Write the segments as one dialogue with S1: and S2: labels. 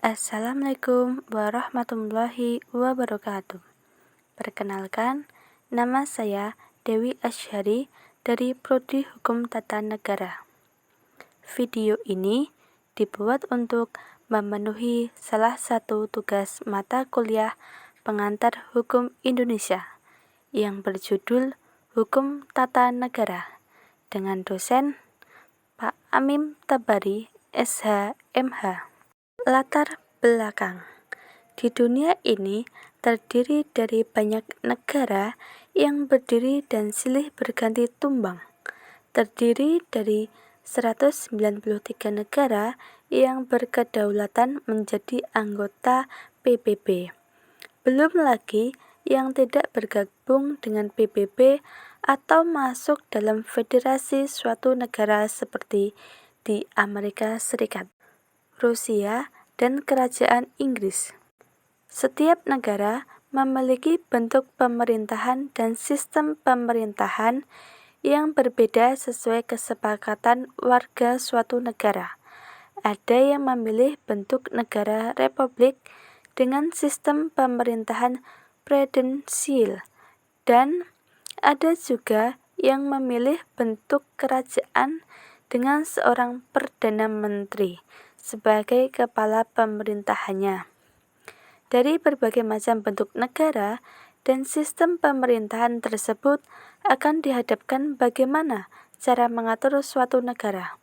S1: Assalamualaikum warahmatullahi wabarakatuh. Perkenalkan, nama saya Dewi Asyari dari Prodi Hukum Tata Negara. Video ini dibuat untuk memenuhi salah satu tugas mata kuliah pengantar Hukum Indonesia yang berjudul Hukum Tata Negara dengan dosen Pak Amim Tabari, SH, MH. Latar belakang. Di dunia ini terdiri dari banyak negara yang berdiri dan silih berganti tumbang. Terdiri dari 193 negara yang berkedaulatan menjadi anggota PBB. Belum lagi yang tidak bergabung dengan PBB atau masuk dalam federasi suatu negara seperti di Amerika Serikat, Rusia, dan Kerajaan Inggris. Setiap negara memiliki bentuk pemerintahan dan sistem pemerintahan yang berbeda sesuai kesepakatan warga suatu negara. Ada yang memilih bentuk negara republik dengan sistem pemerintahan presidensial, dan ada juga yang memilih bentuk kerajaan dengan seorang perdana menteri sebagai kepala pemerintahannya. Dari berbagai macam bentuk negara dan sistem pemerintahan tersebut akan dihadapkan bagaimana cara mengatur suatu negara.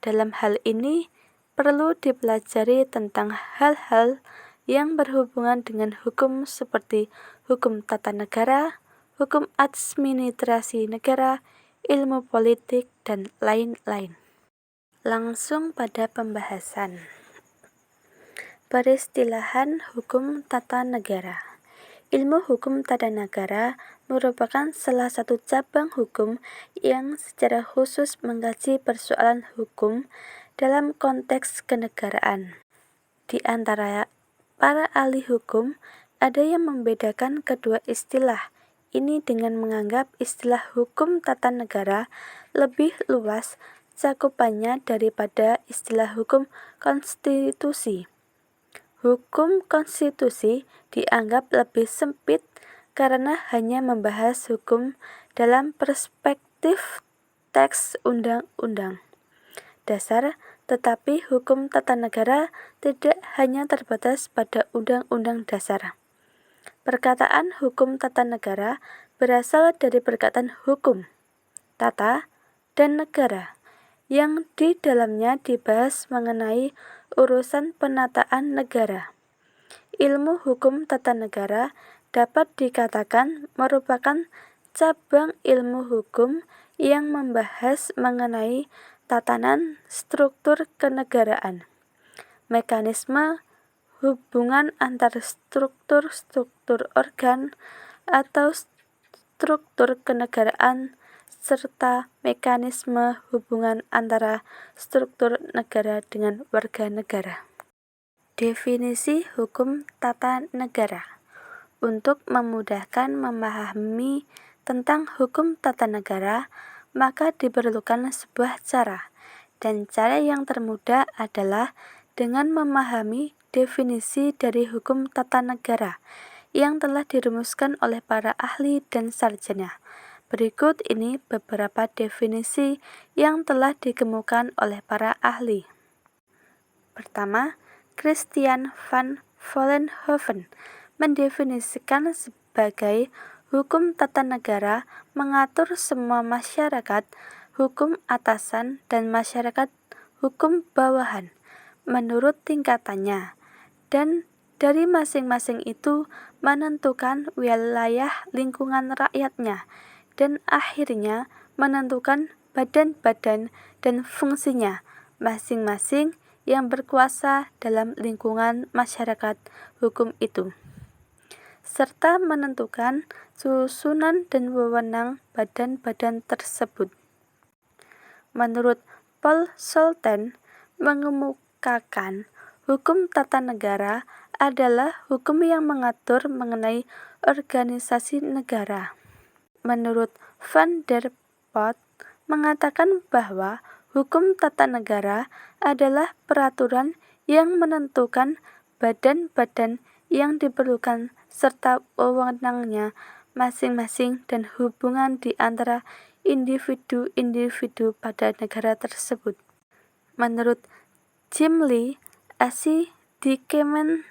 S1: Dalam hal ini, perlu dipelajari tentang hal-hal yang berhubungan dengan hukum seperti hukum tata negara, hukum administrasi negara, ilmu politik, dan lain-lain. Langsung pada pembahasan. Peristilahan hukum tata negara. Ilmu hukum tata negara merupakan salah satu cabang hukum yang secara khusus mengkaji persoalan hukum dalam konteks kenegaraan. Di antara para ahli hukum, ada yang membedakan kedua istilah ini dengan menganggap istilah hukum tata negara lebih luas cakupannya daripada istilah hukum konstitusi. Hukum konstitusi dianggap lebih sempit karena hanya membahas hukum dalam perspektif teks undang-undang dasar, tetapi hukum tata negara tidak hanya terbatas pada undang-undang dasar. Perkataan hukum tata negara berasal dari perkataan hukum, tata, dan negara, yang di dalamnya dibahas mengenai urusan penataan negara. Ilmu hukum tata negara dapat dikatakan merupakan cabang ilmu hukum yang membahas mengenai tatanan struktur kenegaraan, mekanisme hubungan antar struktur-struktur organ atau struktur kenegaraan, serta mekanisme hubungan antara struktur negara dengan warga negara. Definisi hukum tata negara. Untuk memudahkan memahami tentang hukum tata negara, maka diperlukan sebuah cara, dan cara yang termudah adalah dengan memahami definisi dari hukum tata negara yang telah dirumuskan oleh para ahli dan sarjana. Berikut ini beberapa definisi yang telah dikemukakan oleh para ahli. Pertama, Christian van Vollenhoven mendefinisikan sebagai hukum tata negara mengatur semua masyarakat, hukum atasan, dan masyarakat hukum bawahan menurut tingkatannya, dan dari masing-masing itu menentukan wilayah lingkungan rakyatnya, dan akhirnya menentukan badan-badan dan fungsinya masing-masing yang berkuasa dalam lingkungan masyarakat hukum itu, serta menentukan susunan dan wewenang badan-badan tersebut. Menurut Paul Solten mengemukakan hukum tata negara adalah hukum yang mengatur mengenai organisasi negara. Menurut Van der Pot mengatakan bahwa hukum tata negara adalah peraturan yang menentukan badan-badan yang diperlukan serta wewenangnya masing-masing dan hubungan di antara individu-individu pada negara tersebut. Menurut Jim Lee, Asi Dikemen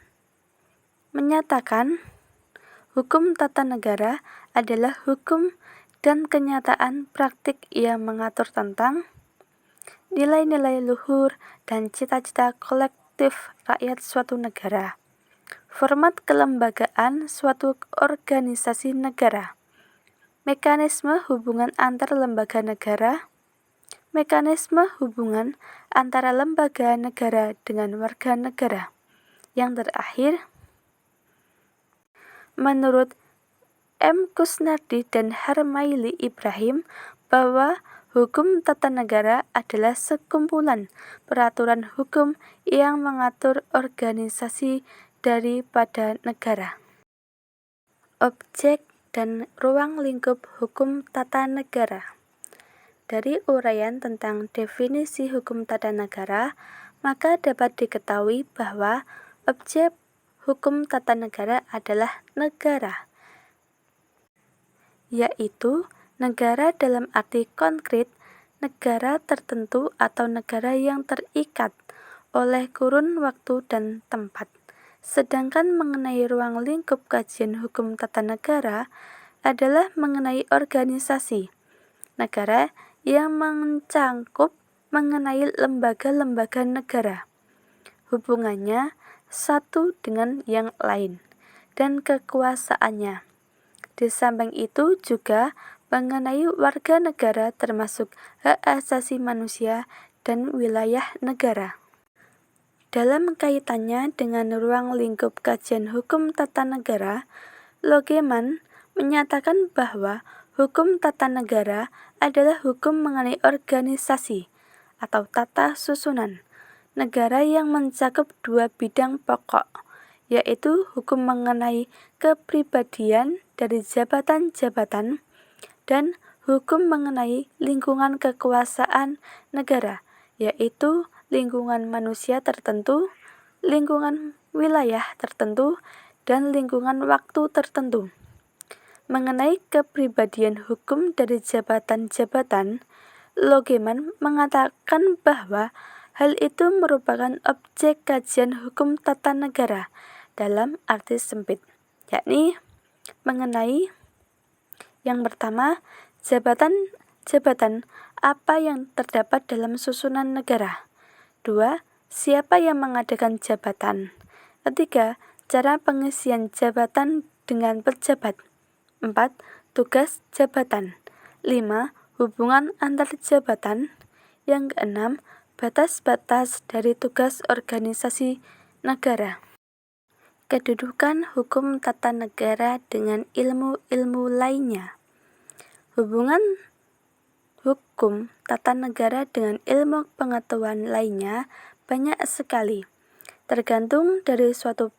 S1: menyatakan, hukum tata negara adalah hukum dan kenyataan praktik yang mengatur tentang nilai-nilai luhur dan cita-cita kolektif rakyat suatu negara, format kelembagaan suatu organisasi negara, mekanisme hubungan antar lembaga negara, mekanisme hubungan antara lembaga negara dengan warga negara. Yang terakhir, menurut M. Kusnardi dan Harmaili Ibrahim, bahwa hukum tata negara adalah sekumpulan peraturan hukum yang mengatur organisasi daripada negara. Objek dan ruang lingkup hukum tata negara. Dari uraian tentang definisi hukum tata negara, maka dapat diketahui bahwa objek hukum tata negara adalah negara, yaitu negara dalam arti konkret, negara tertentu atau negara yang terikat oleh kurun waktu dan tempat. Sedangkan mengenai ruang lingkup kajian hukum tata negara adalah mengenai organisasi negara yang mencangkup mengenai lembaga-lembaga negara, hubungannya satu dengan yang lain, dan kekuasaannya. Di samping itu juga mengenai warga negara termasuk hak asasi manusia dan wilayah negara. Dalam kaitannya dengan ruang lingkup kajian hukum tata negara, Logeman menyatakan bahwa hukum tata negara adalah hukum mengenai organisasi atau tata susunan negara yang mencakup dua bidang pokok, yaitu hukum mengenai kepribadian dari jabatan-jabatan dan hukum mengenai lingkungan kekuasaan negara, yaitu lingkungan manusia tertentu, lingkungan wilayah tertentu, dan lingkungan waktu tertentu. Mengenai kepribadian hukum dari jabatan-jabatan, Logeman mengatakan bahwa hal itu merupakan objek kajian hukum tata negara dalam arti sempit, yakni mengenai yang pertama, jabatan apa yang terdapat dalam susunan negara. 2. Siapa yang mengadakan jabatan? 3. Cara pengisian jabatan dengan pejabat. 4. Tugas jabatan. 5. Hubungan antar jabatan. Yang keenam, batas-batas dari tugas organisasi negara. Kedudukan hukum tata negara dengan ilmu-ilmu lainnya. Hubungan hukum tata negara dengan ilmu pengetahuan lainnya banyak sekali, tergantung dari suatu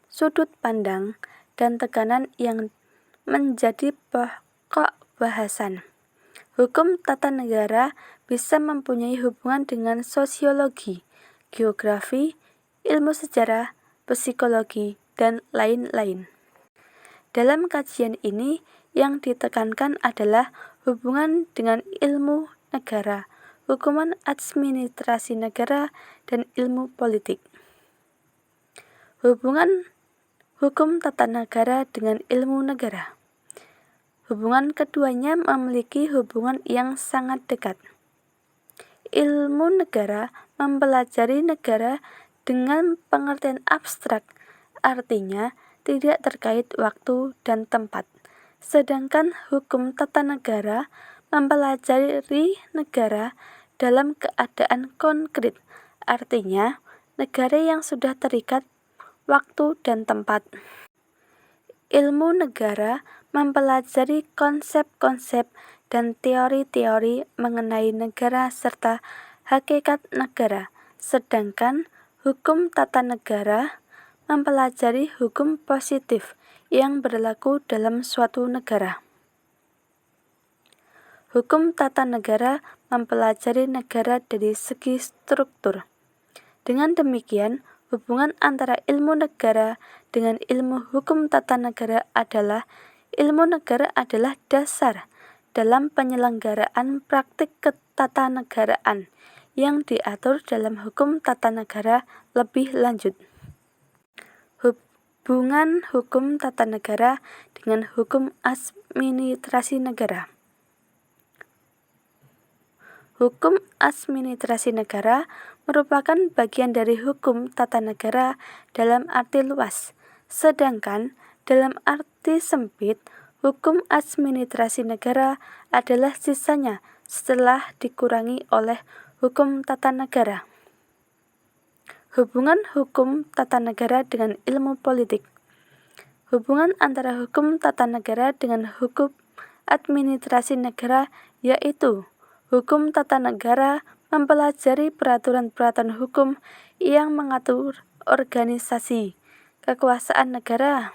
S1: sudut pandang dan tekanan yang menjadi pokok bahasan. Hukum tata negara bisa mempunyai hubungan dengan sosiologi, geografi, ilmu sejarah, psikologi, dan lain-lain. Dalam kajian ini, yang ditekankan adalah hubungan dengan ilmu negara, hukuman administrasi negara, dan ilmu politik. Hubungan hukum tata negara dengan ilmu negara. Hubungan keduanya memiliki hubungan yang sangat dekat. Ilmu negara mempelajari negara dengan pengertian abstrak, artinya tidak terkait waktu dan tempat. Sedangkan hukum tata negara mempelajari negara dalam keadaan konkret, artinya negara yang sudah terikat waktu dan tempat. Ilmu negara mempelajari konsep-konsep dan teori-teori mengenai negara serta hakikat negara, sedangkan hukum tata negara mempelajari hukum positif yang berlaku dalam suatu negara. Hukum tata negara mempelajari negara dari segi struktur, Dengan demikian, hubungan antara ilmu negara dengan ilmu hukum tata negara adalah ilmu negara adalah dasar dalam penyelenggaraan praktik ketatanegaraan yang diatur dalam hukum tata negara lebih lanjut. Hubungan hukum tata negara dengan hukum administrasi negara. Hukum administrasi negara merupakan bagian dari hukum tata negara dalam arti luas, sedangkan dalam arti sempit, hukum administrasi negara adalah sisanya setelah dikurangi oleh hukum tata negara. Hubungan hukum tata negara dengan ilmu politik. Hubungan antara hukum tata negara dengan hukum administrasi negara yaitu hukum tata negara mempelajari peraturan-peraturan hukum yang mengatur organisasi kekuasaan negara,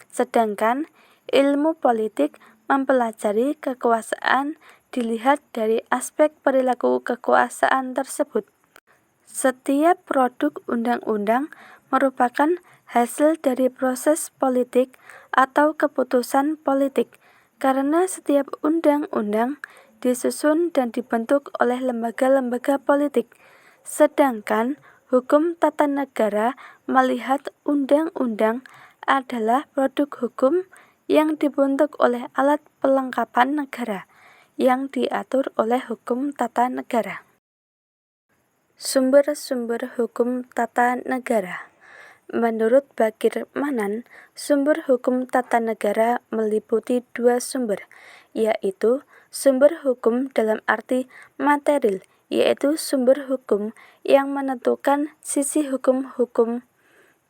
S1: sedangkan ilmu politik mempelajari kekuasaan dilihat dari aspek perilaku kekuasaan tersebut. Setiap produk undang-undang merupakan hasil dari proses politik atau keputusan politik, karena setiap undang-undang disusun dan dibentuk oleh lembaga-lembaga politik, sedangkan hukum tata negara melihat undang-undang adalah produk hukum yang dibentuk oleh alat pelengkapan negara yang diatur oleh hukum tata negara. Sumber-sumber hukum tata negara. Menurut Bagir Manan, sumber hukum tata negara meliputi dua sumber, yaitu sumber hukum dalam arti material, yaitu sumber hukum yang menentukan sisi hukum-hukum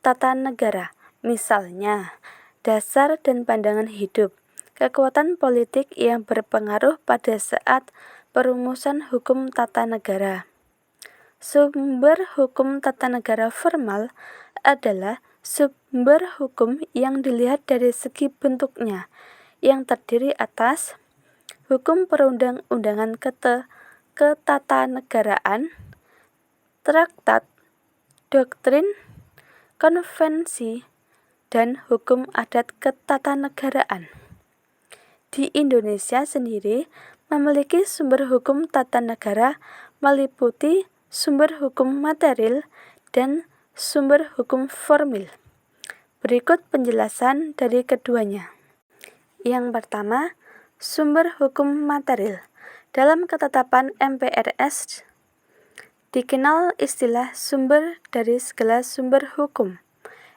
S1: tata negara, misalnya dasar dan pandangan hidup, kekuatan politik yang berpengaruh pada saat perumusan hukum tata negara. Sumber hukum tata negara formal adalah sumber hukum yang dilihat dari segi bentuknya, yang terdiri atas hukum perundang-undangan ketatanegaraan, traktat, doktrin, konvensi, dan hukum adat ketatanegaraan. Di Indonesia sendiri memiliki sumber hukum tata negara meliputi sumber hukum material dan sumber hukum formil. Berikut penjelasan dari keduanya. Yang pertama, sumber hukum material. Dalam ketetapan MPRS dikenal istilah sumber dari segala sumber hukum,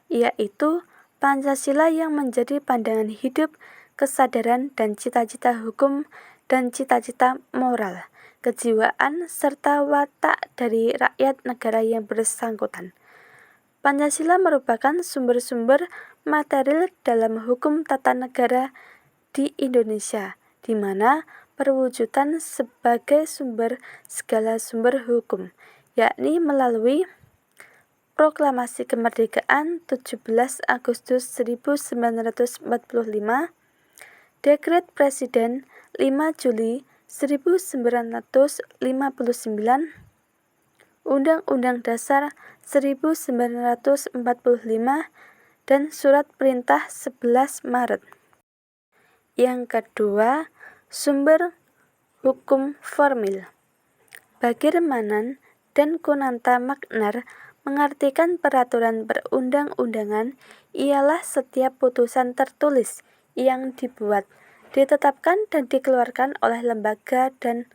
S1: yaitu Pancasila yang menjadi pandangan hidup, kesadaran dan cita-cita hukum dan cita-cita moral, kejiwaan, serta watak dari rakyat negara yang bersangkutan. Pancasila merupakan sumber-sumber material dalam hukum tata negara di Indonesia, di mana perwujudan sebagai sumber segala sumber hukum, yakni melalui Proklamasi Kemerdekaan 17 Agustus 1945, Dekret Presiden 5 Juli 1959, Undang-Undang Dasar 1945, dan Surat Perintah 11 Maret. Yang kedua, sumber hukum formil. Bagir Manan dan Kunanta Magnar mengartikan peraturan perundang-undangan ialah setiap putusan tertulis yang dibuat, ditetapkan dan dikeluarkan oleh lembaga dan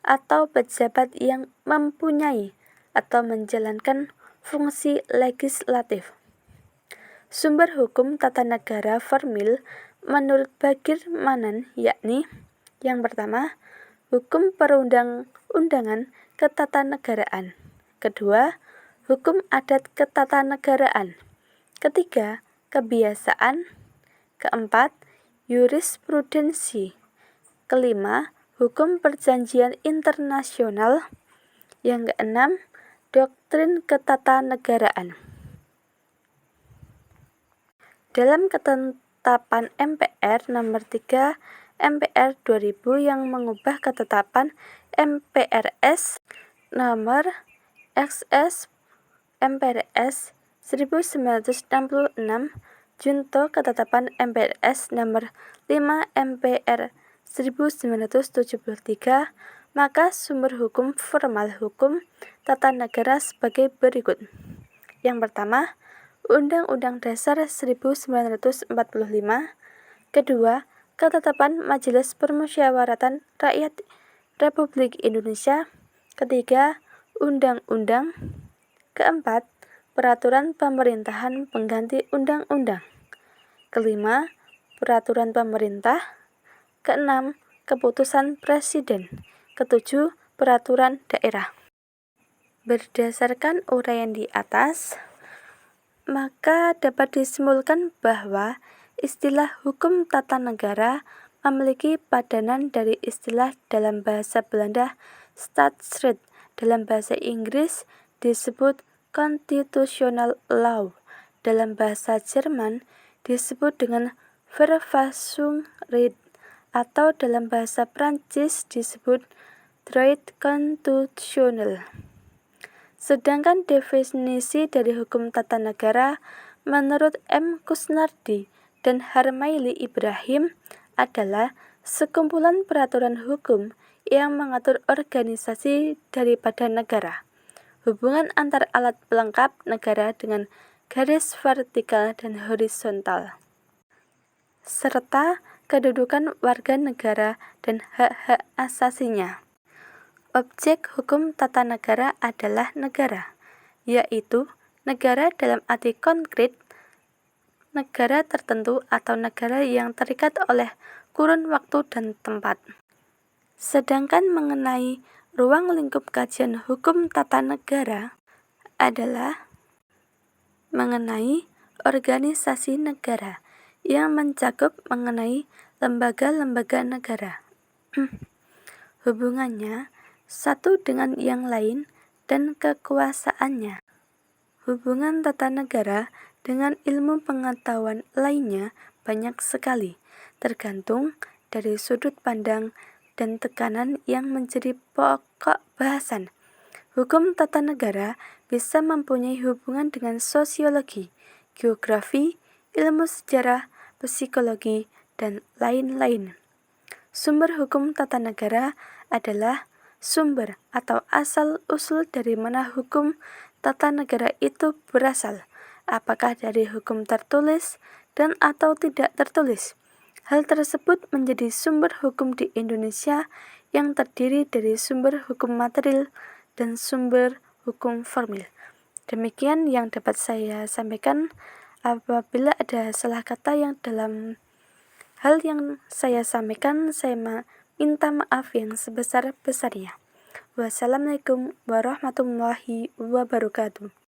S1: atau pejabat yang mempunyai atau menjalankan fungsi legislatif. Sumber hukum tata negara formil menurut Bagir Manan yakni yang pertama, hukum perundang-undangan ketatanegaraan. Kedua, hukum adat ketatanegaraan. Ketiga, kebiasaan. Keempat, jurisprudensi. Kelima, hukum perjanjian internasional. Yang keenam, doktrin ketatanegaraan. Dalam ketetapan MPR nomor 3 MPR 2000 yang mengubah ketetapan MPRS nomor XS MPRS 1966, Junto Ketetapan MPRS Nomor 5 MPR 1973, maka sumber hukum formal hukum tata negara sebagai berikut. Yang pertama, Undang-Undang Dasar 1945. Kedua, Ketetapan Majelis Permusyawaratan Rakyat Republik Indonesia. Ketiga, Undang-Undang. Keempat, Peraturan Pemerintahan Pengganti Undang-Undang. Kelima, Peraturan Pemerintah. Keenam, Keputusan Presiden. Ketujuh, Peraturan Daerah. Berdasarkan uraian di atas, maka dapat disimpulkan bahwa istilah hukum tata negara memiliki padanan dari istilah dalam bahasa Belanda Staatsrecht, dalam bahasa Inggris disebut constitutional law, dalam bahasa Jerman disebut dengan Verfassungsrecht, atau dalam bahasa Prancis disebut droit constitutionnel. Sedangkan definisi dari hukum tata negara menurut M. Kusnardi dan Harmaili Ibrahim adalah sekumpulan peraturan hukum yang mengatur organisasi daripada negara, hubungan antar alat pelengkap negara dengan garis vertikal dan horizontal, serta kedudukan warga negara dan hak-hak asasinya. Objek hukum tata negara adalah negara, yaitu negara dalam arti konkret, negara tertentu atau negara yang terikat oleh kurun waktu dan tempat. Sedangkan mengenai ruang lingkup kajian hukum tata negara adalah mengenai organisasi negara yang mencakup mengenai lembaga-lembaga negara, hubungannya satu dengan yang lain dan kekuasaannya. Hubungan tata negara dengan ilmu pengetahuan lainnya banyak sekali, tergantung dari sudut pandang dan tekanan yang menjadi pokok bahasan. Hukum tata negara bisa mempunyai hubungan dengan sosiologi, geografi, ilmu sejarah, psikologi, dan lain-lain. Sumber hukum tata negara adalah sumber atau asal-usul dari mana hukum tata negara itu berasal, apakah dari hukum tertulis dan atau tidak tertulis. Hal tersebut menjadi sumber hukum di Indonesia yang terdiri dari sumber hukum material dan sumber hukum formil. Demikian yang dapat saya sampaikan. Apabila ada salah kata yang dalam hal yang saya sampaikan, saya minta maaf yang sebesar-besarnya. Wassalamualaikum warahmatullahi wabarakatuh.